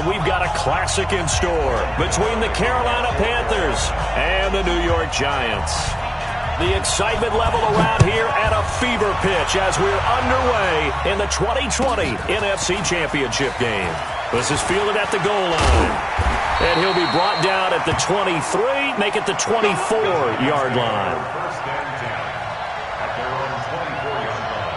we've got a classic in store between the Carolina Panthers and the New York Giants. The excitement level around here at a fever pitch as we're underway in the 2020 NFC Championship game. This is fielded at the goal line. And he'll be brought down at the 23, make it the 24-yard line. First and 10 at their own 24-yard line.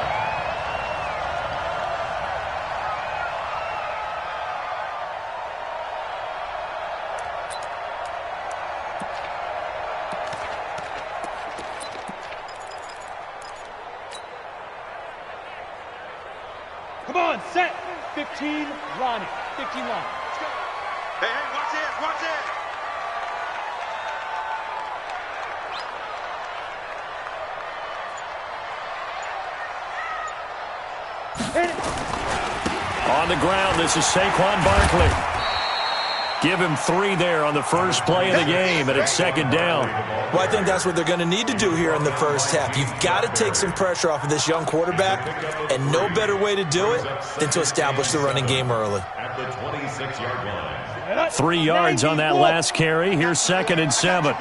Come on, set. 15, Ronnie. 15 line. Let's go. Hey, watch this, watch this. On the ground, this is Saquon Barkley. Give him 3 there on the first play of the game, and it's second down. Well, I think that's what they're going to need to do here in the first half. You've got to take some pressure off of this young quarterback, and no better way to do it than to establish the running game early. At the 26-yard line. 3 yards on that last carry. Here's second and 7.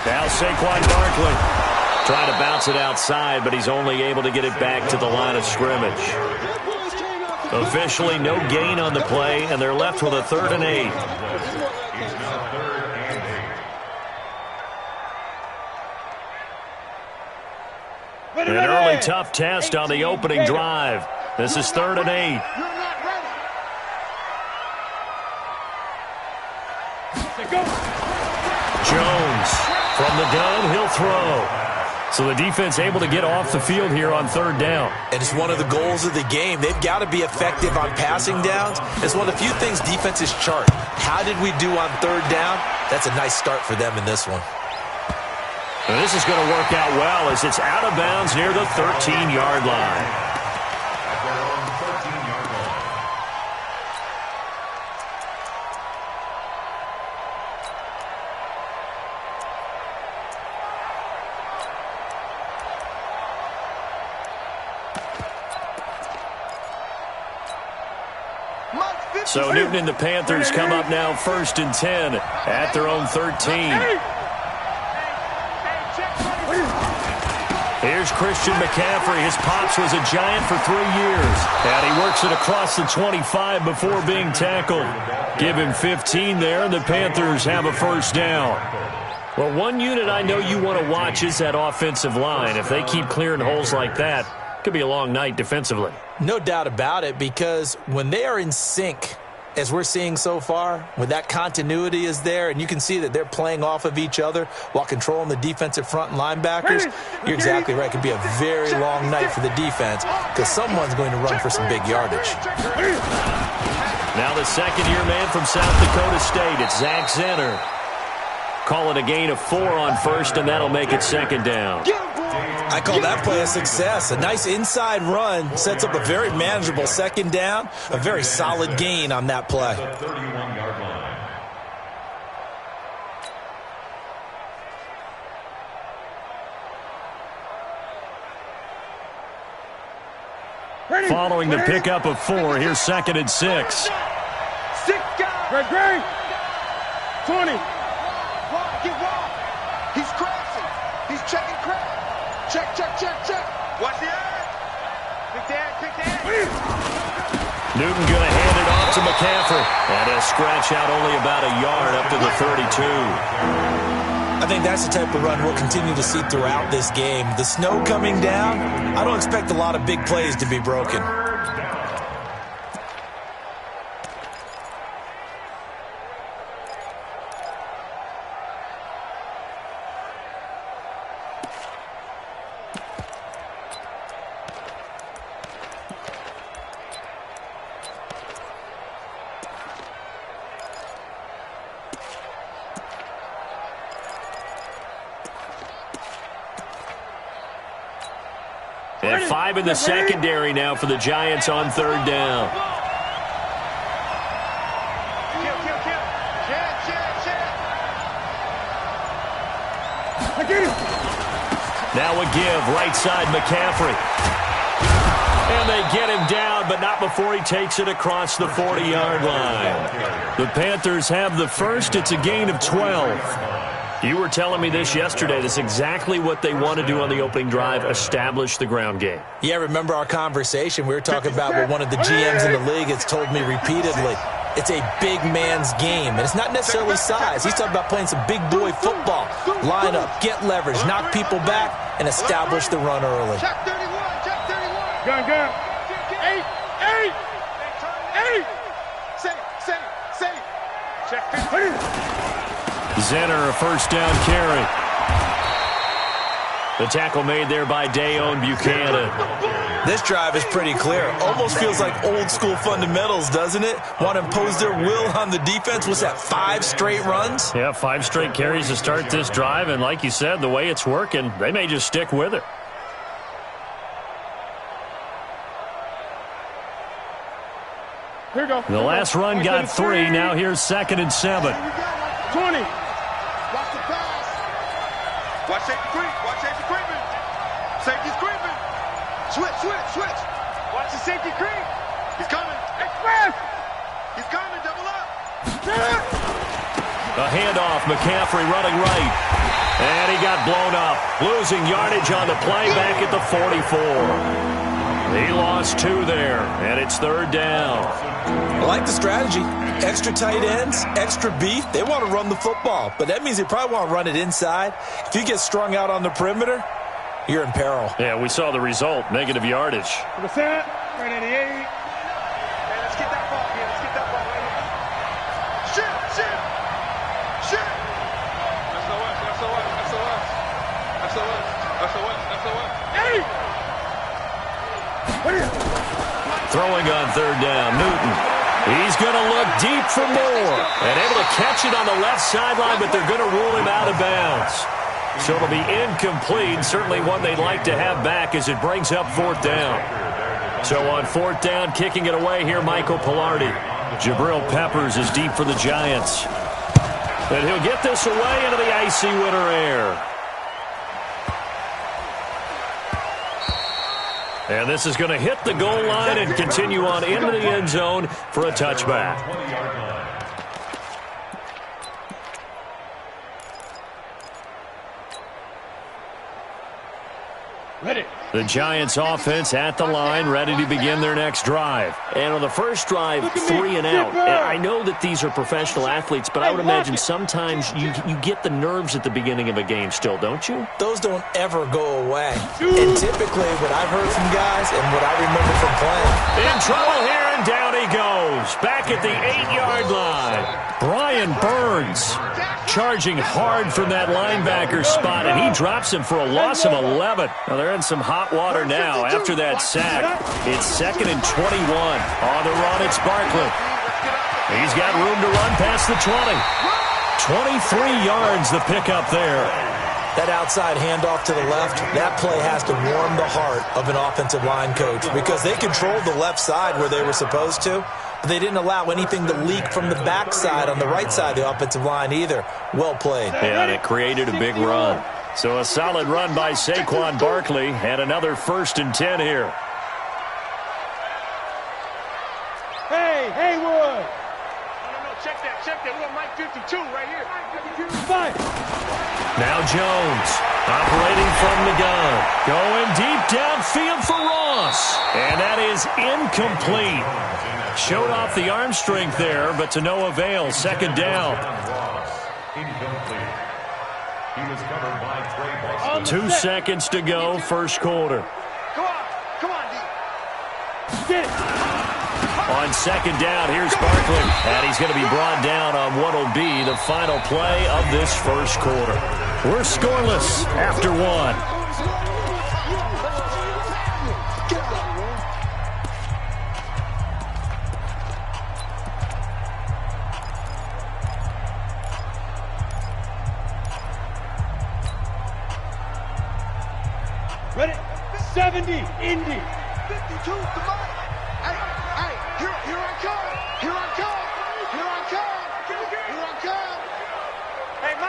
Now Saquon Barkley trying to bounce it outside, but he's only able to get it back to the line of scrimmage. Officially no gain on the play, and they're left with a 3rd and 8. It's now 3rd and 8. An early tough test on the opening drive. This is 3rd and 8. Jones from the gun, he'll throw. So the defense able to get off the field here on 3rd down. And it's one of the goals of the game. They've got to be effective on passing downs. It's one of the few things defenses chart. How did we do on 3rd down? That's a nice start for them in this one. And this is going to work out well as it's out of bounds near the 13-yard line. At their own 13-yard line. So Newton and the Panthers come up now 1st and 10 at their own 13. Here's Christian McCaffrey. His pops was a Giant for 3 years. And he works it across the 25 before being tackled. Give him 15 there, and the Panthers have a 1st down. Well, one unit I know you want to watch is that offensive line. If they keep clearing holes like that, it could be a long night defensively. No doubt about it, because when they are in sync, as we're seeing so far, when that continuity is there and you can see that they're playing off of each other while controlling the defensive front and linebackers, you're exactly right. It could be a very long night for the defense because someone's going to run for some big yardage. Now the second-year man from South Dakota State, it's Zach Zenner. Call it a gain of 4 on 1st, and that'll make it 2nd down. I call that play a success. A nice inside run sets up a very manageable 2nd down. A very solid gain on that play. The 31-yard line. Following the pickup of 4, here's 2nd and 6. 6 guys. Great. 20. Get wrong. He's crashing. He's checking crash. Check. Watch the edge. Kick that. Newton going to hand it off to McCaffrey. And a scratch out only about a yard up to the 32. I think that's the type of run we'll continue to see throughout this game. The snow coming down, I don't expect a lot of big plays to be broken. And 5 in the secondary now for the Giants on 3rd down. Now a give, right side McCaffrey. And they get him down, but not before he takes it across the 40-yard line. The Panthers have the first. It's a gain of 12. You were telling me this yesterday. That's exactly what they want to do on the opening drive, establish the ground game. Yeah, remember our conversation? We were talking about what one of the GMs in the league has told me repeatedly. It's a big man's game, and it's not necessarily size. He's talking about playing some big boy football. Line up, get leverage, knock people back, and establish the run early. Check 31, check 31. Gun. 8. Say. Check 15. Zenner, a first down carry. The tackle made there by Dayon Buchanan. This drive is pretty clear. Almost feels like old school fundamentals, doesn't it? Want to impose their will on the defense. What's that, 5 straight runs? Yeah, 5 straight carries to start this drive, and like you said, the way it's working, they may just stick with it. Here we go. The last run got 3. Now here's 2nd and 7. 20. Watch the pass. Watch safety creep. Watch safety creeping. Safety's creeping. Switch. Watch the safety creep. He's coming. Express. He's coming. Double up. A handoff. McCaffrey running right. And he got blown up. Losing yardage on the play back at the 44. He lost 2 there, and it's 3rd down. I like the strategy. Extra tight ends, extra beef. They want to run the football, but that means they probably want to run it inside. If you get strung out on the perimeter, you're in peril. Yeah, we saw the result. Negative yardage. The set. 388. Man, let's get that ball here. Let's get that ball right here. Shit. SOS. 8. Throwing on 3rd down, Newton. He's going to look deep for more. And able to catch it on the left sideline, but they're going to rule him out of bounds. So it'll be incomplete. Certainly one they'd like to have back as it brings up 4th down. So on 4th down, kicking it away here, Michael Pilardi. Jabril Peppers is deep for the Giants. And he'll get this away into the icy winter air. And this is going to hit the goal line and continue on into the end zone for a touchback. Ready. The Giants offense at the line, ready to begin their next drive. And on the first drive, 3 and out. And I know that these are professional athletes, but I would imagine sometimes you get the nerves at the beginning of a game still, don't you? Those don't ever go away. And typically, what I've heard from guys and what I remember from playing. In trouble here, and down he goes. Back at the 8-yard line. Brian Burns charging hard from that linebacker spot, and he drops him for a loss of 11. Now they're in some hot water now after that sack. It's 2nd and 21. On the run, it's Barkley. He's got room to run past the 20. 23 yards the pickup there. That outside handoff to the left, that play has to warm the heart of an offensive line coach because they controlled the left side where they were supposed to, but they didn't allow anything to leak from the backside on the right side of the offensive line either. Well played. Yeah, and it created a big run. So a solid run by Saquon Barkley and another 1st and 10 here. Hey, Haywood. No, check that. We got Mike 52 right here. 5. Now Jones operating from the gun. Going deep downfield for Ross. And that is incomplete. Showed off the arm strength there, but to no avail. 2nd down. He was covered by Trey Boston. 2 seconds to go, 1st quarter. Come on, D. Get it. On 2nd down, here's Barkley. And he's going to be brought down on what will be the final play of this 1st quarter. We're scoreless after 1. Ready. 70. Indy. 52, come on. Hey, here I come.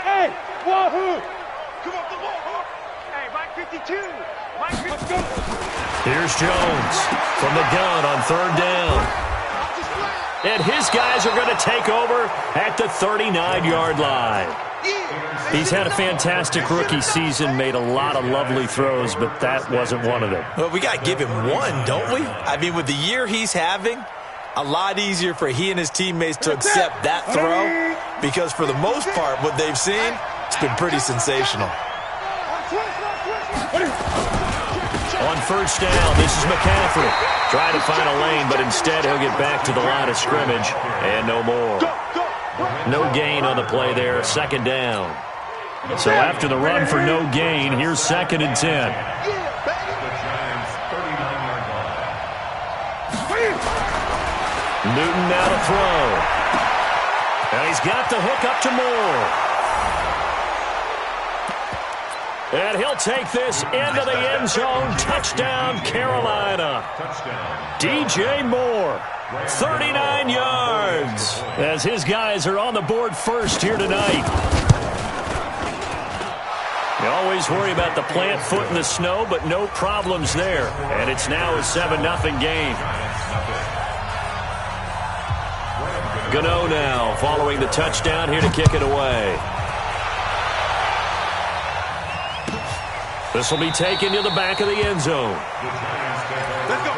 Hey, Wahoo. Come on, the ball. Hey, Mike. 52. Mike 52. Here's Jones from the gun on third down. And his guys are going to take over at the 39-yard line. He's had a fantastic rookie season, made a lot of lovely throws, but that wasn't one of them. Well, we got to give him one, don't we? I mean, with the year he's having, a lot easier for he and his teammates to accept that throw because for the most part, what they've seen, it's been pretty sensational. On first down, this is McCaffrey. Trying to find a lane, but instead he'll get back to the line of scrimmage, and no more. No gain on the play there, second down. So after the run for no gain, here's 2nd and 10. Newton now to throw. And he's got the hook up to Moore. And he'll take this into the end zone. Touchdown, Carolina. DJ Moore, 39 yards, as his guys are on the board first here tonight. You always worry about the plant foot in the snow, but no problems there. And it's now a 7-0 game. Gano now following the touchdown here to kick it away. This will be taken to the back of the end zone. Let's go.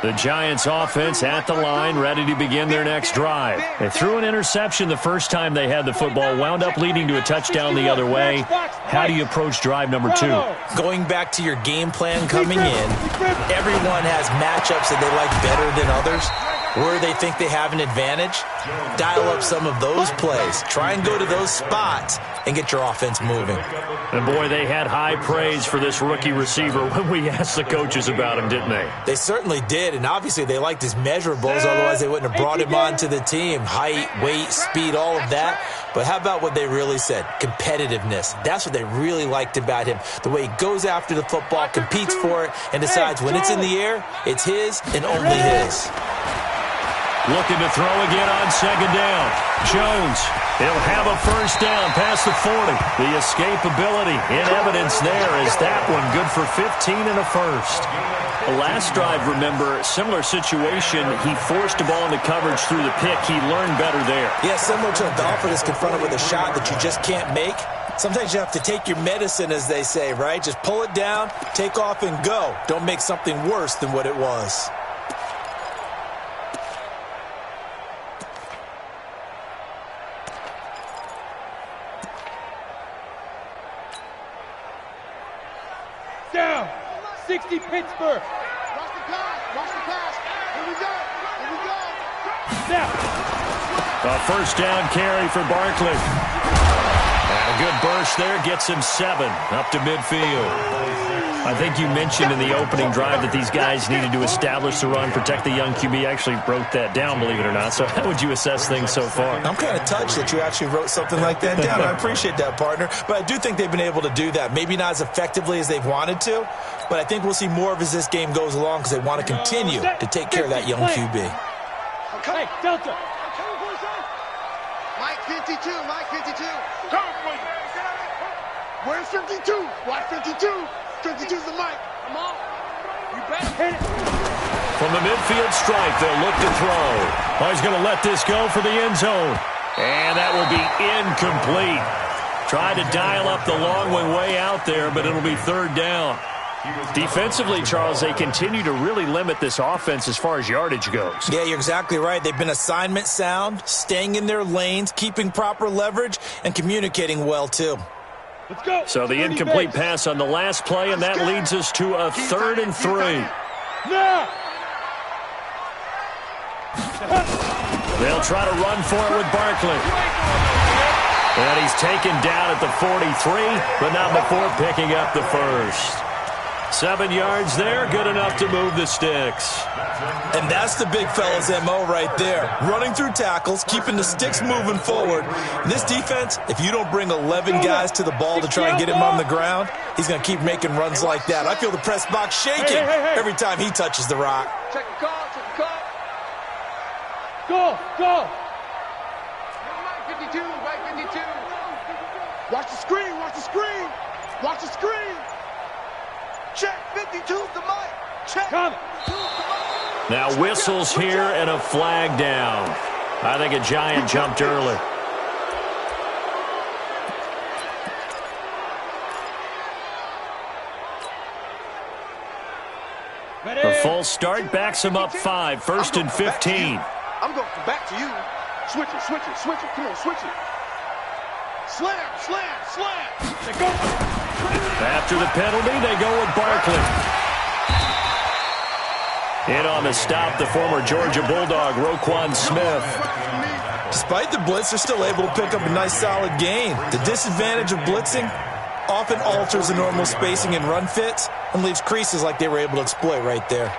The Giants offense at the line, ready to begin their next drive. They threw an interception the first time they had the football, wound up leading to a touchdown the other way. How do you approach drive number 2? Going back to your game plan coming in, everyone has matchups that they like better than others. Where they think they have an advantage, dial up some of those plays. Try and go to those spots and get your offense moving. And, boy, they had high praise for this rookie receiver when we asked the coaches about him, didn't they? They certainly did, and obviously they liked his measurables, otherwise they wouldn't have brought him onto the team. Height, weight, speed, all of that. But how about what they really said? Competitiveness. That's what they really liked about him. The way he goes after the football, competes for it, and decides when it's in the air, it's his and only his. Looking to throw again on second down. Jones, he'll have a first down past the 40. The escapability in evidence there is that one good for 15 and a first. The last drive, remember, similar situation. He forced the ball into coverage through the pick. He learned better there. Yeah, similar to a golfer that's confronted with a shot that you just can't make. Sometimes you have to take your medicine, as they say, right? Just pull it down, take off, and go. Don't make something worse than what it was. Down. 60 Pittsburgh. Watch the pass. Here we go. Now. A first down carry for Barkley. And a good burst there gets him 7 up to midfield. I think you mentioned in the opening drive that these guys needed to establish the run, protect the young QB. I actually wrote that down, believe it or not. So how would you assess things so far? I'm kind of touched that you actually wrote something like that down. I appreciate that, partner. But I do think they've been able to do that. Maybe not as effectively as they've wanted to, but I think we'll see more of as this game goes along because they want to continue to take care of that young QB. Hey, Delta. Mike 52. Where's 52? Watch 52. 52's the mic. Come on. You better hit it. From the midfield stripe, they'll look to throw. Oh, he's going to let this go for the end zone. And that will be incomplete. Tried to dial up the long way out there, but it'll be third down. Defensively, Charles, they continue to really limit this offense as far as yardage goes. Yeah, you're exactly right. They've been assignment sound, staying in their lanes, keeping proper leverage, and communicating well, too. Let's go. So the incomplete pass on the last play, and that leads us to a 3rd and 3. Now. They'll try to run for it with Barkley. And he's taken down at the 43, but not before picking up the first. 7 yards there, good enough to move the sticks. And that's the big fella's MO right there. Running through tackles, keeping the sticks moving forward. This defense, if you don't bring 11 guys to the ball to try and get him on the ground, he's going to keep making runs like that. I feel the press box shaking every time he touches the rock. Check the call. Go, go. Right 52, right 52. Watch the screen, watch the screen. Watch the screen. Check 52's the mic. Check. Come. Now whistles here and a flag down. I think a Giant jumped early. A false start backs him up 5, 1st and 15. I'm going to come back to you. Switch it, switch it, switch it. Come on, switch it. Slam, slam, slam. They go. After the penalty, they go with Barkley. In on the stop, the former Georgia Bulldog, Roquan Smith. Despite the blitz, they're still able to pick up a nice solid gain. The disadvantage of blitzing often alters the normal spacing and run fits and leaves creases like they were able to exploit right there.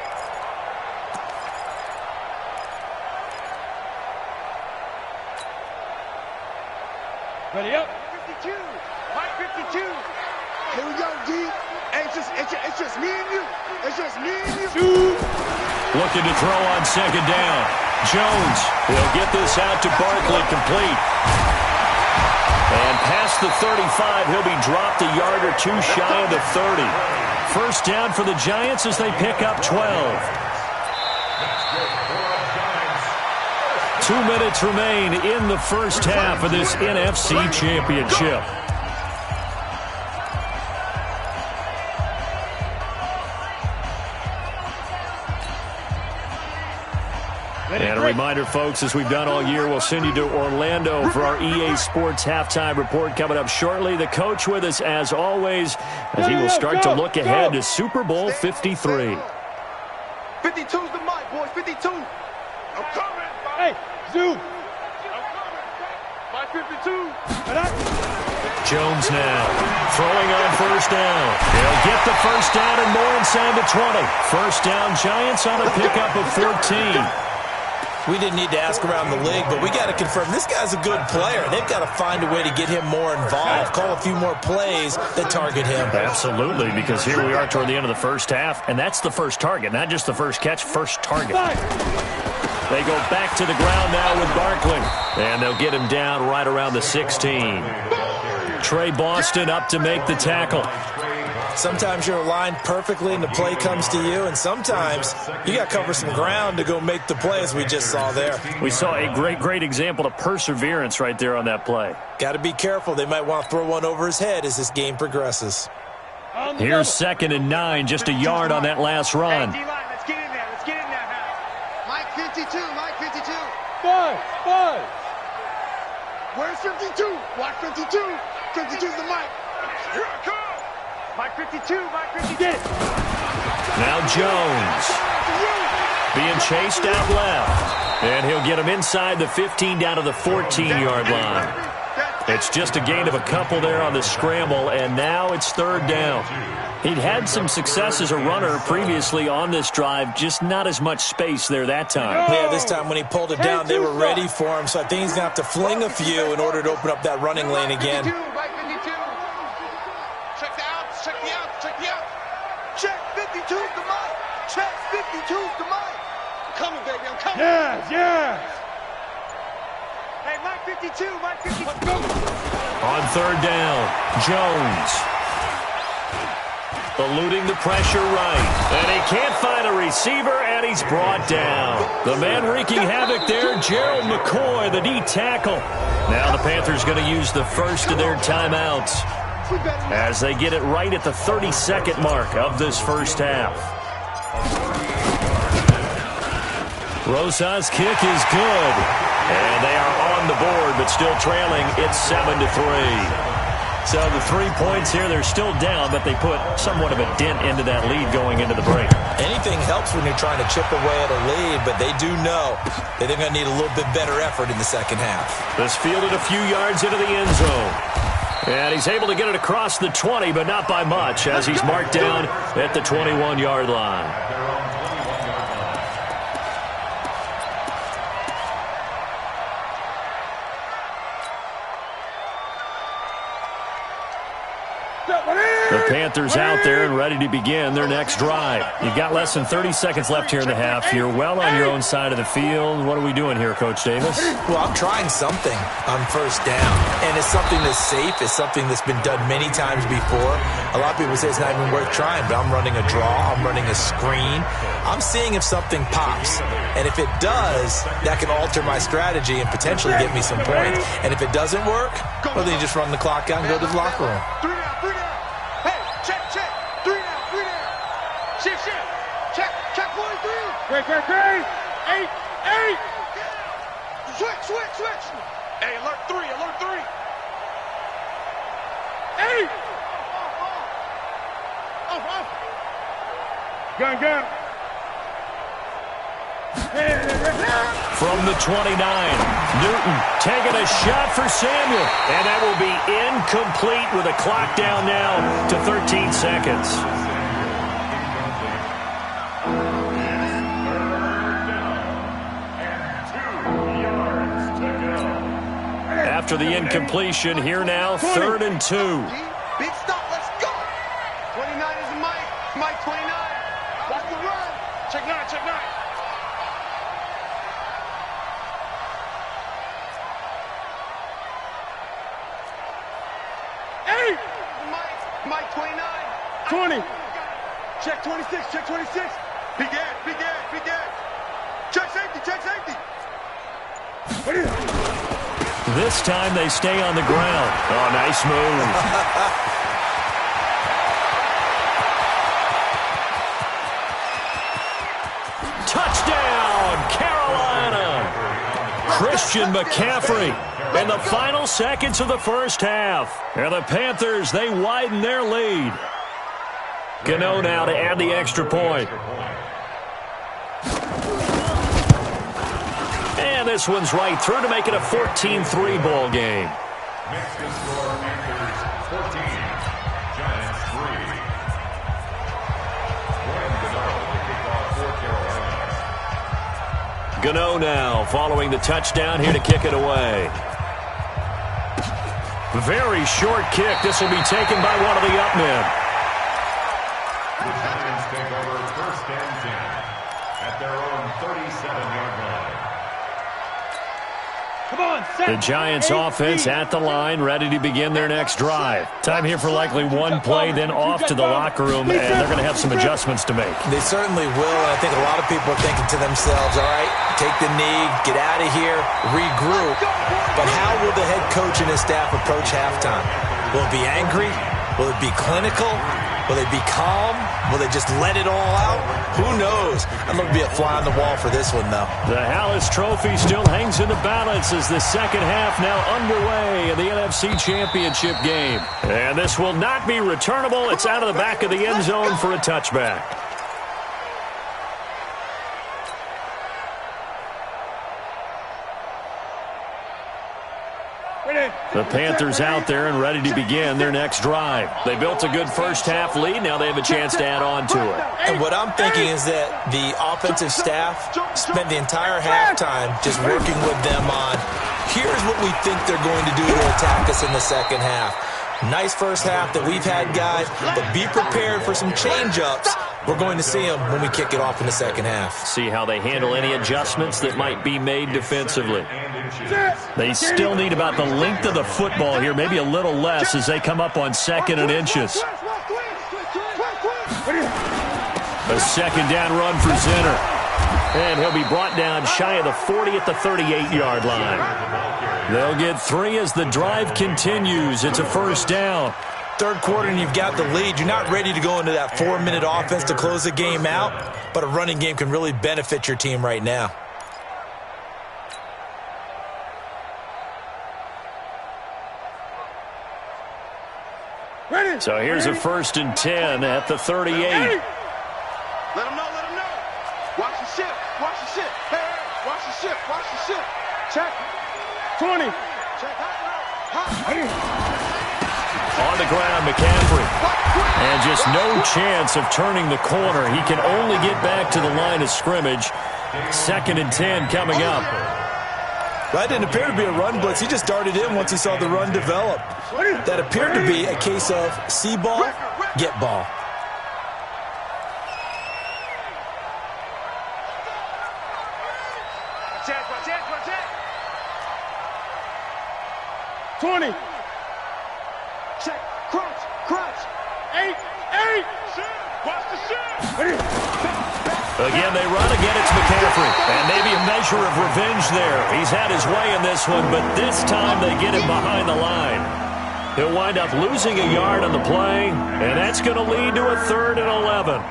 Ready up. 52, Mike 52. Here we go, D. Hey, it's just me and you. It's just me and you. Looking to throw on 2nd down. Jones will get this out to Barkley, complete. And past the 35, he'll be dropped a yard or two shy of the 30. First down for the Giants as they pick up 12. 2 minutes remain in the first half of this NFC Championship. And a reminder, folks, as we've done all year, we'll send you to Orlando for our EA Sports halftime report coming up shortly. The coach with us, as always, as he will start to look ahead to Super Bowl 53. 52's the mic, boys. 52. I'm coming. Hey, zoom. I'm coming. Mike 52. Jones now throwing on first down. He'll get the first down and more inside the 20. First down, Giants on a pickup of 14. We didn't need to ask around the league, but we got to confirm this guy's a good player. They've got to find a way to get him more involved, call a few more plays that target him. Absolutely, because here we are toward the end of the first half, and that's the first target, not just the first catch, first target. They go back to the ground now with Barkley, and they'll get him down right around the 16. Trey Boston up to make the tackle. Sometimes you're aligned perfectly and the play comes to you, and sometimes you got to cover some ground to go make the play, as we just saw there. We saw a great example of perseverance right there on that play. Got to be careful. They might want to throw one over his head as this game progresses. Here's 2nd and 9, just a yard on that last run. Hey, D-line, let's get in there. Let's get in there, Hal. Mike 52. Mike 52. Five. Where's 52? Watch 52. 52's the mic. Here I come. Mike 52. Mike 52. Now Jones being chased out left. And he'll get him inside the 15 down to the 14-yard line. It's just a gain of a couple there on the scramble, and now it's 3rd down. He'd had some success as a runner previously on this drive, just not as much space there that time. Yeah, this time when he pulled it down, they were ready for him, so I think he's going to have to fling a few in order to open up that running lane again. Right 52. Check the outs, check the outs, check the outs. Check 52's the mic. Check 52's the mic. I'm coming, baby, I'm coming. Yes. Hey, Mike 52, Mike 52. On 3rd down, Jones eluding the pressure right. And he can't find a receiver, and he's brought down. The man wreaking havoc there, Gerald McCoy, the D tackle. Now the Panthers going to use the first of their timeouts as they get it right at the 32nd mark of this first half. Rosas' kick is good. And they are on the board, but still trailing. It's 7-3. So the 3 points here, they're still down, but they put somewhat of a dent into that lead going into the break. Anything helps when you're trying to chip away at a lead, but they do know that they're going to need a little bit better effort in the second half. This fielded a few yards into the end zone. And he's able to get it across the 20, but not by much, as he's marked down at the 21-yard line. The Panthers out there and ready to begin their next drive. You've got less than 30 seconds left here in the half. You're well on your own side of the field. What are we doing here, Coach Davis? Well, I'm trying something on first down, and it's something that's safe. It's something that's been done many times before. A lot of people say it's not even worth trying, but I'm running a draw. I'm running a screen. I'm seeing if something pops, and if it does, that can alter my strategy and potentially get me some points. And if it doesn't work, well, then you just run the clock out and go to the locker room. 3 down, 3 down. Hey, check, check. 3 down, 3 down. Shift, shift. Check, check 43. Great. 8. Switch. Hey, alert 3, alert 3. 8. Off. Gun. From the 29, Newton taking a shot for Samuel. And that will be incomplete with a clock down now to 13 seconds. After the incompletion, here now, 3rd and 2. Big stop, let's go. 29 is Mike 29. Watch the run. Check 9. 8. Mike 29. 20. Check 26. Big ad. Check safety. This time they stay on the ground. Oh, nice move. Touchdown, Carolina. Christian McCaffrey in the final seconds of the first half. And the Panthers, they widen their lead. Gano now to add the extra point. And this one's right through to make it a 14-3 ball game. Mexican score, Panthers 14, Giants 3. Gano now following the touchdown here to kick it away. Very short kick. This will be taken by one of the up men. The Giants take over 1st and 10 at their own 37-yard line. Come on, set. The Giants offense at the line, ready to begin their next drive. Time here for likely one play, then off to the locker room, and they're going to have some adjustments to make. They certainly will, and I think a lot of people are thinking to themselves, all right, take the knee, get out of here, regroup. But how will the head coach and his staff approach halftime? Will it be angry? Will it be clinical? Will they be calm? Will they just let it all out? Who knows? I'm going to be a fly on the wall for this one, though. The Hallis Trophy still hangs in the balance as the second half now underway in the NFC Championship game. And this will not be returnable. It's out of the back of the end zone for a touchback. The Panthers out there and ready to begin their next drive. They built a good first half lead. Now they have a chance to add on to it. And what I'm thinking is that the offensive staff spent the entire halftime just working with them on, here's what we think they're going to do to attack us in the second half. Nice first half that we've had, guys, but be prepared for some change-ups. We're going to see them when we kick it off in the second half. See how they handle any adjustments that might be made defensively. They still need about the length of the football here, maybe a little less as they come up on 2nd and inches. A second down run for Zinner. And he'll be brought down shy of the 40 at the 38-yard line. They'll get 3 as the drive continues. It's a first down. Third quarter and you've got the lead. You're not ready to go into that 4-minute offense to close the game out, but a running game can really benefit your team right now. Ready. So here's a 1st and 10 at the 38. Let him know. Watch the ship. Hey, watch the ship. Check. 20. Check. On the ground, McCaffrey. And just no chance of turning the corner. He can only get back to the line of scrimmage. 2nd and 10 coming up. That didn't appear to be a run blitz. He just darted in once he saw the run develop. That appeared to be a case of see ball, get ball. Watch it. 20. Check. Crunch. 8. Watch the shit. Again, they run. Again, it's McCaffrey. And maybe a measure of revenge there. He's had his way in this one, but this time they get him behind the line. He'll wind up losing a yard on the play, and that's going to lead to a 3rd and 11.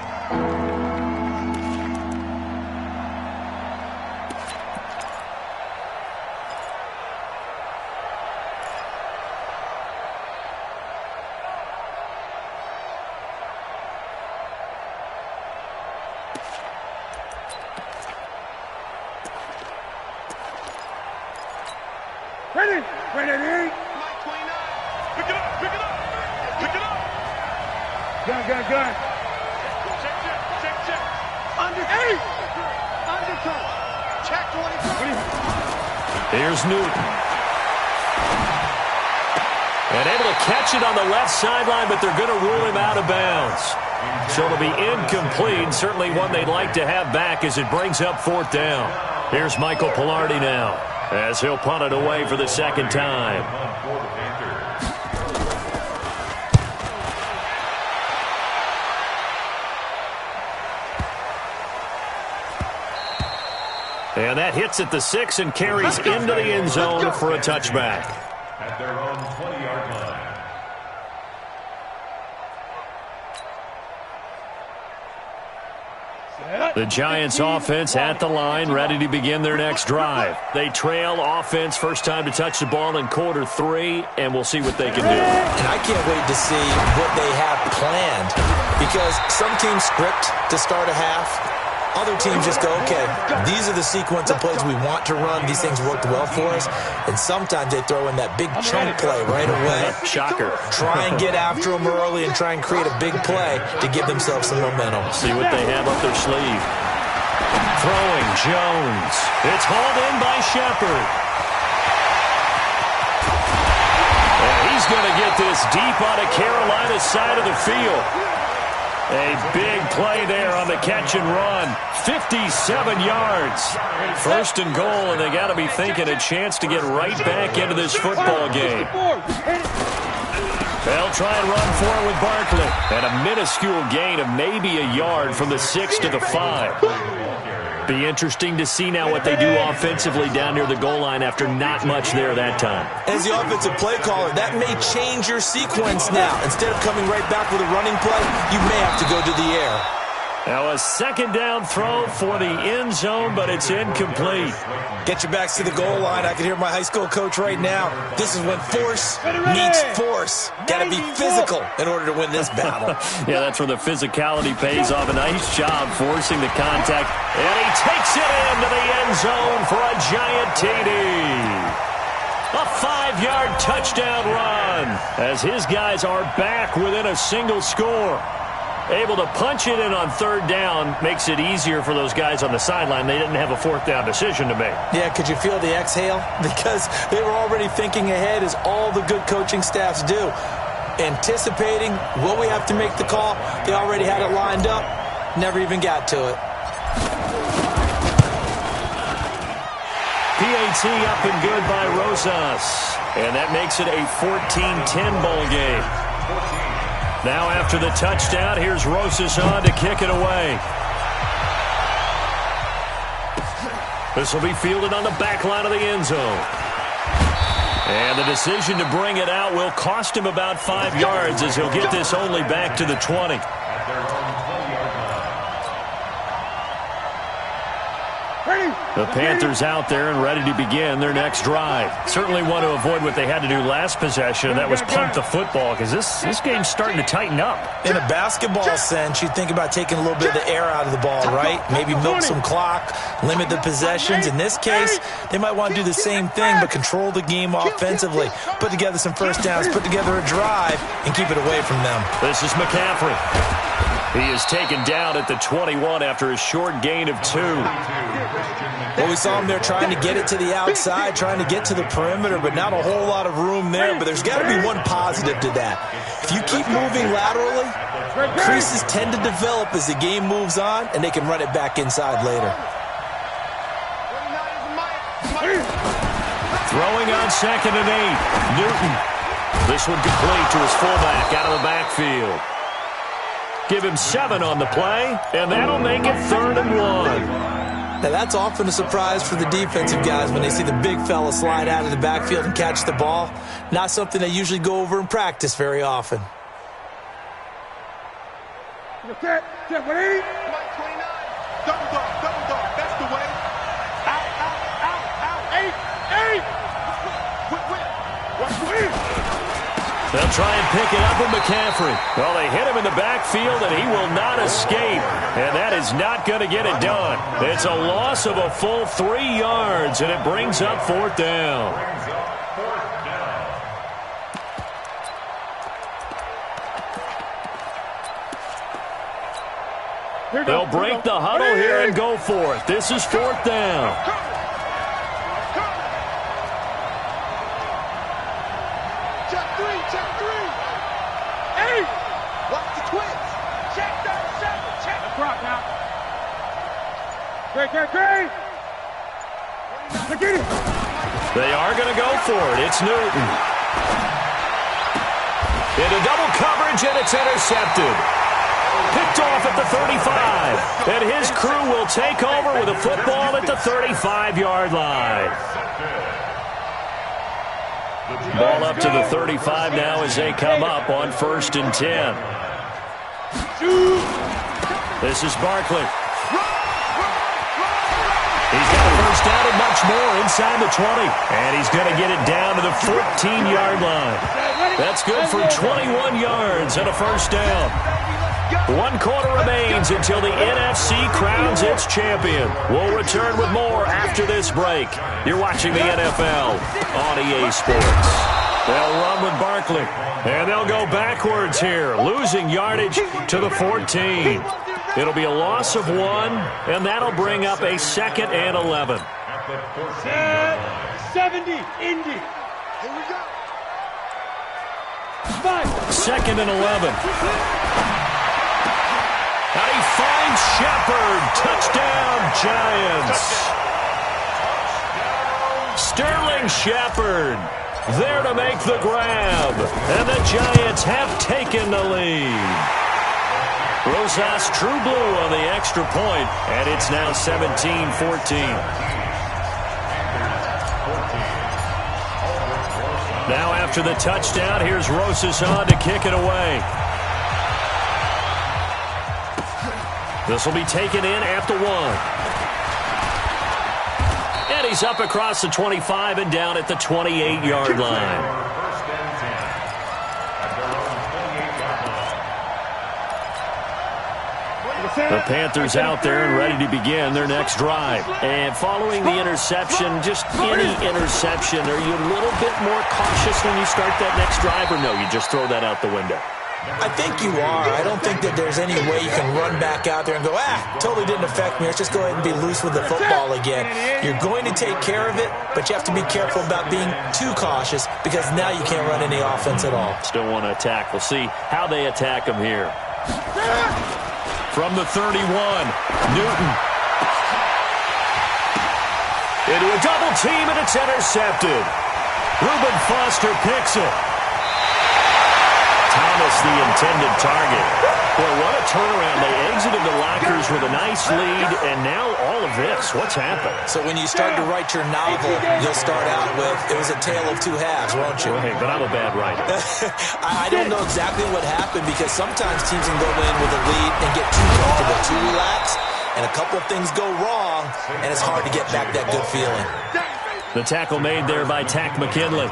Ready. Mike 29. Pick it up. Gun. Check. Undercut. Check 24. Here's Newton. And able to catch it on the left sideline, but they're going to rule him out of bounds. So it'll be incomplete. Certainly one they'd like to have back as it brings up 4th down. Here's Michael Pilardi now, as he'll punt it away for the 2nd time. And that hits at the 6 and carries into the end zone for a touchback. At their own 20-yard line. The Giants offense at the line, ready to begin their next drive. They trail offense, first time to touch the ball in quarter 3, and we'll see what they can do. And I can't wait to see what they have planned, because some teams script to start a half. Other teams just go, okay, these are the sequence of plays we want to run. These things worked well for us. And sometimes they throw in that big chunk play right away. Shocker. Try and get after them early and try and create a big play to give themselves some momentum. See what they have up their sleeve. Throwing, Jones. It's hauled in by Shepard. And he's going to get this deep on the Carolina side of the field. A big play there on the catch and run. 57 yards. 1st and goal, and they got to be thinking a chance to get right back into this football game. They'll try and run for it with Barkley. And a minuscule gain of maybe a yard from the 6 to the 5. Be interesting to see now what they do offensively down near the goal line after not much there that time. As the offensive play caller, that may change your sequence now. Instead of coming right back with a running play, you may have to go to the air. Now a 2nd down throw for the end zone, but it's incomplete. Get your backs to the goal line. I can hear my high school coach right now. This is when force meets force. Got to be physical in order to win this battle. Yeah, that's where the physicality pays off. A nice job forcing the contact. And he takes it into the end zone for a giant TD. A 5-yard touchdown run as his guys are back within a single score. Able to punch it in on 3rd down makes it easier for those guys on the sideline. They didn't have a 4th down decision to make. Yeah, could you feel the exhale? Because they were already thinking ahead, as all the good coaching staffs do. Anticipating, will we have to make the call? They already had it lined up. Never even got to it. PAT up and good by Rosas. And that makes it a 14-10 ball game. Now after the touchdown, here's Rosas on to kick it away. This will be fielded on the back line of the end zone. And the decision to bring it out will cost him about 5 yards, as he'll get this only back to the 20. The Panthers out there and ready to begin their next drive. Certainly want to avoid what they had to do last possession, and that was punt the football, because this game's starting to tighten up. In a basketball sense, you think about taking a little bit of the air out of the ball, right? Maybe milk some clock, limit the possessions. In this case, they might want to do the same thing, but control the game offensively. Put together some first downs, put together a drive, and keep it away from them. This is McCaffrey. He is taken down at the 21 after a short gain of 2. Well, we saw him there trying to get it to the outside, trying to get to the perimeter, but not a whole lot of room there. But there's got to be one positive to that. If you keep moving laterally, creases tend to develop as the game moves on, and they can run it back inside later. Throwing on 2nd and 8. Newton. This one complete to his fullback out of the backfield. Give him 7 on the play, and that'll make it 3rd and 1. Now, that's often a surprise for the defensive guys when they see the big fella slide out of the backfield and catch the ball. Not something they usually go over in practice very often. Get ready. Mike 29. Double dog. That's the way. Out. 8. Whip. They'll try and pick it up with McCaffrey. Well, they hit him in the backfield, and he will not escape. And that is not going to get it done. It's a loss of a full 3 yards, and it brings up 4th down. They'll break the huddle here and go for it. This is 4th down. Check 3. 8. Watch the twins. Check 37. Check. That's right now. Great. They are going to go for it. It's Newton. Into double coverage, and it's intercepted. Picked off at the 35. And his crew will take over with a football at the 35-yard line. Ball up to the 35 now as they come up on 1st and 10. This is Barkley. He's got a first down and much more inside the 20. And he's going to get it down to the 14-yard line. That's good for 21 yards and a first down. 1 quarter remains until the NFC crowns its champion. We'll return with more after this break. You're watching the NFL on EA Sports. They'll run with Barkley, and they'll go backwards here, losing yardage to the 14. It'll be a loss of 1, and that'll bring up a 2nd and 11. 70, Indy. Here we go. 2nd and 11. And he finds Shepard. Touchdown, Giants. Sterling Shepard there to make the grab. And the Giants have taken the lead. Rosas True Blue on the extra point, and it's now 17-14. Now after the touchdown, here's Rosas on to kick it away. This will be taken in at the 1. And he's up across the 25 and down at the 28-yard line. The Panthers out there and ready to begin their next drive. And following the interception, just any interception, are you a little bit more cautious when you start that next drive, or no, you just throw that out the window? I think you are. I don't think that there's any way you can run back out there and go, totally didn't affect me. Let's just go ahead and be loose with the football again. You're going to take care of it, but you have to be careful about being too cautious because now you can't run any offense at all. Still want to attack. We'll see how they attack him here. From the 31, Newton. Into a double team, and it's intercepted. Reuben Foster picks it. Thomas, the intended target. Well, what a turnaround. They exited the lockers with a nice lead, and now all of this. What's happened? So when you start to write your novel, you'll start out with, it was a tale of 2 halves, won't you? Hey, but I'm a bad writer. I don't know exactly what happened because sometimes teams can go in with a lead and get too comfortable, too relaxed, and a couple of things go wrong, and it's hard to get back that good feeling. The tackle made there by Tack McKinley.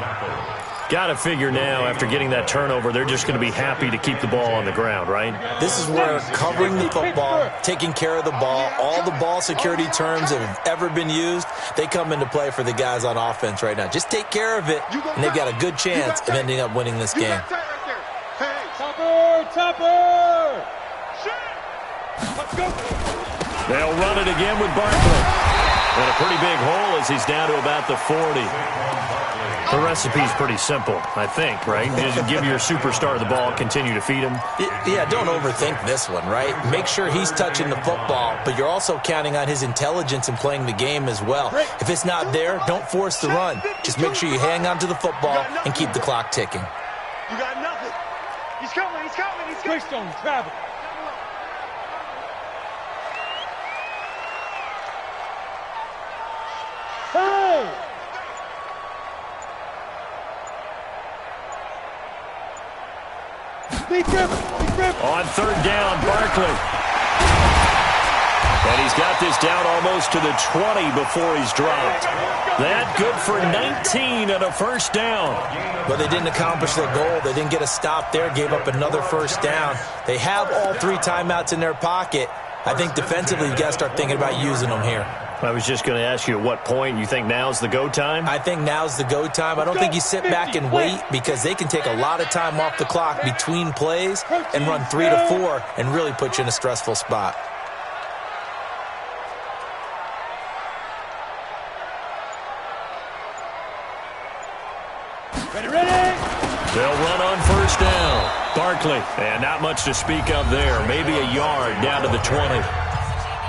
Got to figure now, after getting that turnover, they're just going to be happy to keep the ball on the ground, right? This is where covering the football, taking care of the ball, all the ball security terms that have ever been used, they come into play for the guys on offense right now. Just take care of it, and they've got a good chance of ending up winning this game. Topper! Let's go. They'll run it again with Barkley. And a pretty big hole as he's down to about the 40. The recipe's pretty simple, I think, right? Just give your superstar the ball, continue to feed him. Yeah, don't overthink this one, right? Make sure he's touching the football, but you're also counting on his intelligence in playing the game as well. If it's not there, don't force the run. Just make sure you hang on to the football and keep the clock ticking. You got nothing. He's coming, he's coming, he's coming. Greystone, travel. Hey! Big rip, big rip. On third down, Barkley. And he's got this down almost to the 20 before he's dropped. That good for 19 and a first down. But they didn't accomplish their goal. They didn't get a stop there, gave up another first down. They have all 3 timeouts in their pocket. I think defensively you've got to start thinking about using them here. I was just going to ask you at what point you think now's the go time? I think now's the go time. I don't think you sit back and wait because they can take a lot of time off the clock between plays and run 3 to 4 and really put you in a stressful spot. Ready, ready! They'll run on first down. Barkley, and not much to speak of there. Maybe a yard down to the 20.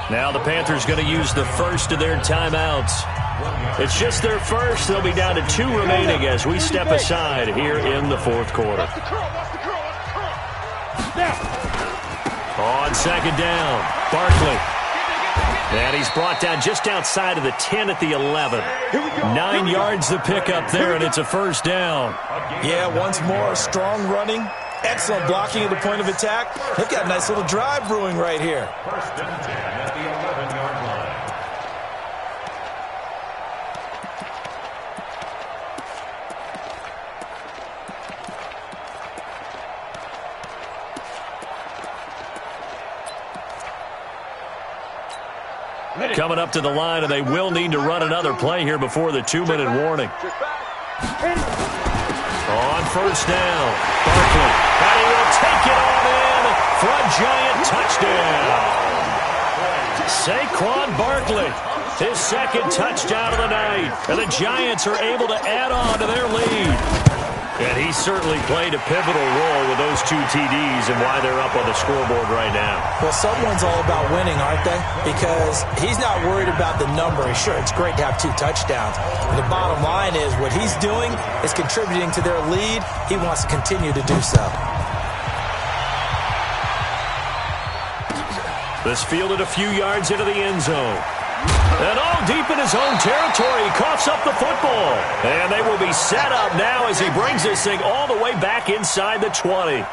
Now the Panthers going to use the first of their timeouts. It's just their first. They'll be down to 2 remaining as we step aside here in the fourth quarter. On second down, Barkley. And he's brought down just outside of the 10 at the 11. 9 yards to pick up there, and it's a first down. Yeah, once more, strong running, excellent blocking at the point of attack. They've got a nice little drive brewing right here. First and 10 at the 11-yard line. Coming up to the line, and they will need to run another play here before the 2-minute warning. On first down, Barkley. And he will take it on in for a giant touchdown. Saquon Barkley, his second touchdown of the night. And the Giants are able to add on to their lead. And he certainly played a pivotal role with those 2 TDs and why they're up on the scoreboard right now. Well, someone's all about winning, aren't they? Because he's not worried about the number. Sure, it's great to have 2 touchdowns. But the bottom line is what he's doing is contributing to their lead. He wants to continue to do so. This fielded a few yards into the end zone. And all deep in his own territory, he coughs up the football. And they will be set up now as he brings this thing all the way back inside the 20.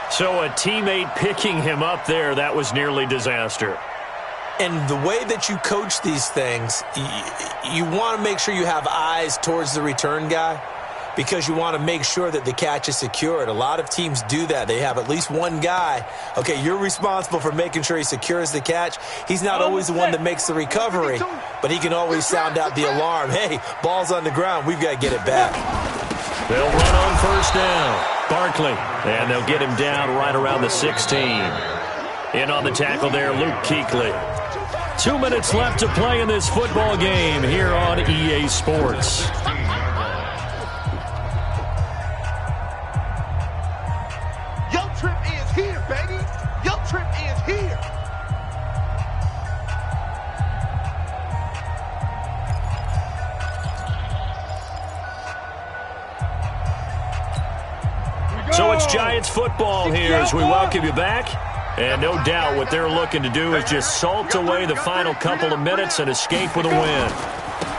So a teammate picking him up there, that was nearly disaster. And the way that you coach these things, you want to make sure you have eyes towards the return guy because you want to make sure that the catch is secured. A lot of teams do that. They have at least one guy. Okay, you're responsible for making sure he secures the catch. He's not always the one that makes the recovery, but he can always sound out the alarm. Hey, ball's on the ground. We've got to get it back. They'll run on first down. Barkley, and they'll get him down right around the 16. In on the tackle there, Luke Kuechly. 2 minutes left to play in this football game here on EA Sports. Trip is here, baby. Your trip is here. So it's Giants football here as we welcome you back. And no doubt what they're looking to do is just salt away the final couple of minutes and escape with a win.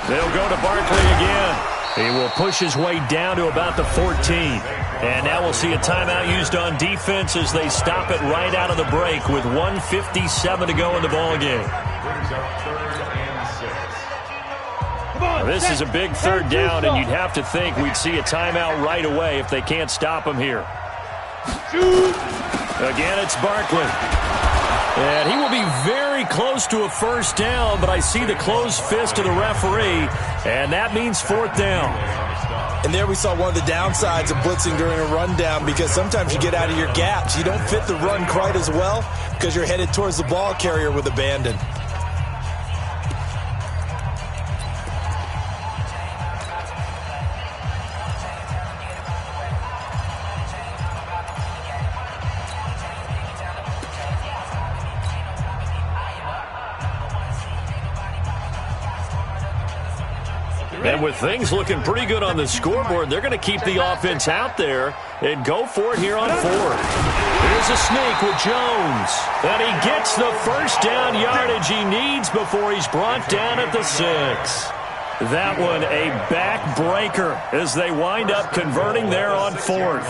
They'll go to Barkley again. He will push his way down to about the 14. And now we'll see a timeout used on defense as they stop it right out of the break with 1:57 to go in the ballgame. This is a big third down, and you'd have to think we'd see a timeout right away if they can't stop him here. Again, it's Barkley. And he will be very close to a first down, but I see the closed fist of the referee, and that means 4th down. And there we saw one of the downsides of blitzing during a rundown because sometimes you get out of your gaps. You don't fit the run quite as well because you're headed towards the ball carrier with abandon. And with things looking pretty good on the scoreboard, they're going to keep the offense out there and go for it here on fourth. Here's a sneak with Jones. And he gets the first down yardage he needs before he's brought down at the 6. That one a backbreaker as they wind up converting there on fourth.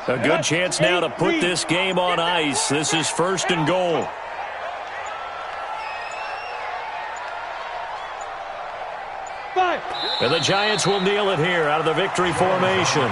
A good chance now to put this game on ice. This is 1st and goal. And the Giants will kneel it here out of the victory formation.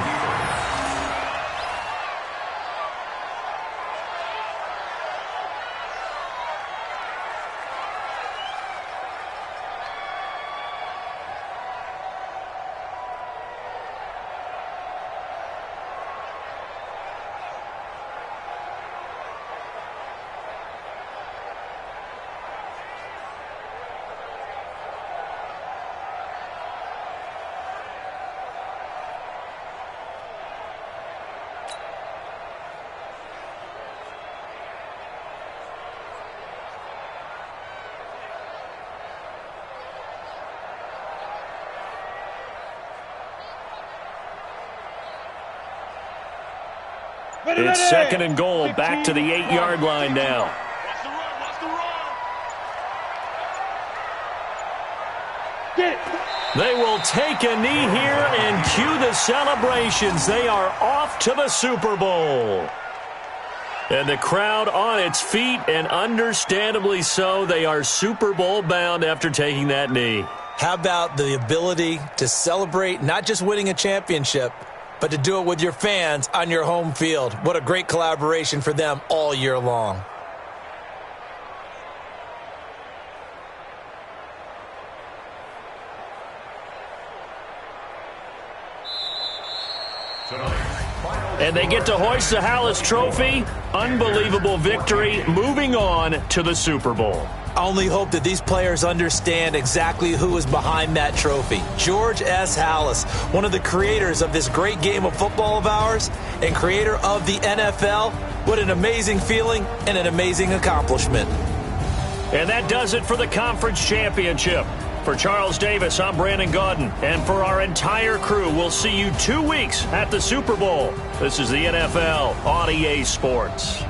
It's 2nd and goal, back to the 8-yard line now. They will take a knee here and cue the celebrations. They are off to the Super Bowl. And the crowd on its feet, and understandably so. They are Super Bowl bound after taking that knee. How about the ability to celebrate not just winning a championship, but to do it with your fans on your home field? What a great collaboration for them all year long. And they get to hoist the Hallis Trophy. Unbelievable victory, moving on to the Super Bowl. I only hope that these players understand exactly who is behind that trophy. George S. Hallis, one of the creators of this great game of football of ours and creator of the NFL. What an amazing feeling and an amazing accomplishment. And that does it for the conference championship. For Charles Davis, I'm Brandon Gaudin. And for our entire crew, we'll see you 2 weeks at the Super Bowl. This is the NFL on EA Sports.